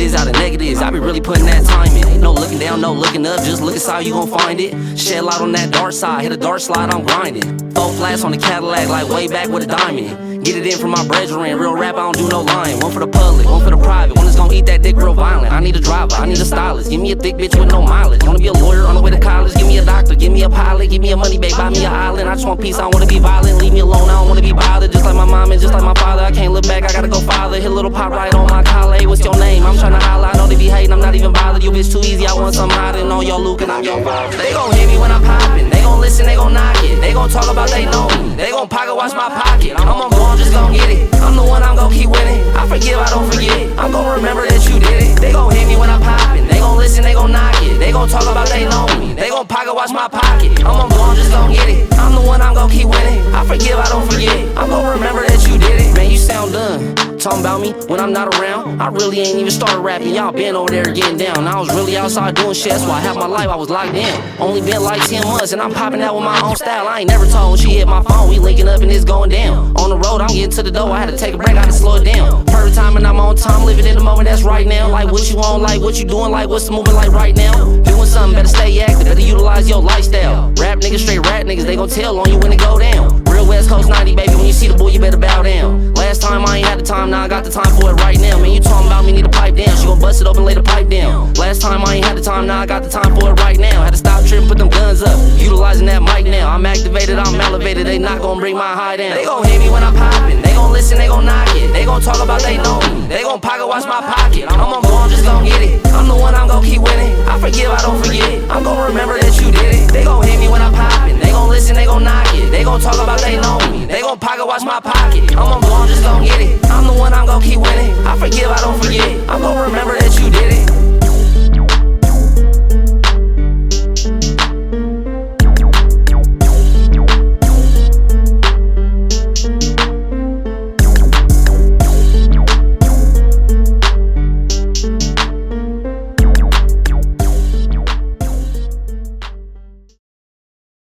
positives out of negatives. I be really putting that time in. No looking down, no looking up, just look inside, you gon' find it. Shed light on that dark side, hit a dark slide, I'm grinding. 4 flats on the Cadillac, like way back with a diamond. Get it in from my brethren, real rap, I don't do no lying. One for the public, one for the private, one that's gon' eat that dick real violent. I need a driver, I need a stylist, give me a thick bitch with no mileage. Wanna be a lawyer on the way to college, give me a doctor, give me a pilot, give me a money bag, buy me an island. I just want peace, I don't wanna be violent, leave me alone, I don't wanna be bothered. Just like my mom and just like my father, I can't look back, I gotta go farther. Hit a little pop right on my collar, hey, what's your name? I'm tryna holler, I know they be hating, I'm not even bothered. You bitch too easy, I want something hotter than on your Luke and I'm your father. They gon' hit me when I'm poppin', they gon' listen, they gon' knock it. They gon' talk about they know me, they gon' pocket watch my pocket. I'm gon' go, I'm just gon' get it. I'm the one, I'm gon' keep winning. I forgive, I don't forget. I'm gon' remember that you did it. They gon' hit me when I'm poppin', they gon' listen, they gon' knock it. They gon' talk about they know me, they gon' pocket watch my pocket. I'm gon' go, I'm just gon' get it. I'm the one, I'm gon' keep winning. I forgive, I don't forget. I'm gon' remember that you did it. Man, you sound done talking about me when I'm not around. I really ain't even started rapping, y'all been over there getting down. I was really outside doing shit, that's why half my life I was locked in. Only been like 10 months and I'm popping out with my own style. I ain't never told when she hit my phone, we linking up and it's going down. On the road, I'm getting to the door, I had to take a break, I had to slow it down. Perfect time and I'm on time, living in the moment, that's right now. Like what you want, like what you doing, like what's the movement like right now. Doing something, better stay active, better utilize your lifestyle. Rap niggas, straight rap niggas, they gon' tell on you when it go down. Real West Coast 90, baby, when you see the bull, you better bow down. Last time I ain't had the time, now I got the time for it right now. Man, you talking about me, need a pipe down, she gon' bust it open, lay the pipe down. Last time I ain't had the time, now I got the time for it right now. Had to stop tripping, put them guns up, utilizing that mic now. I'm activated, I'm elevated, they not gon' bring my high down. They gon' hit me when I'm poppin', they gon' listen, they gon' knock it. They gon' talk about they know me, they gon' pocket watch my pocket. I'm gon' go, I'm just gon' get it. I'm the one, I'm gon' keep winning. I forgive, I don't forget. I'm gon' remember that you did it. They gon' hit me when I'm poppin', they gon' listen, they gon' knock it. They gon' talk about they know me, they gon' pocket watch my pocket. I'm gon' go, I'm just gon' get it. I'm the one, I'm gon' keep winning. I forgive, I don't forget. I'm gon' remember that you did it.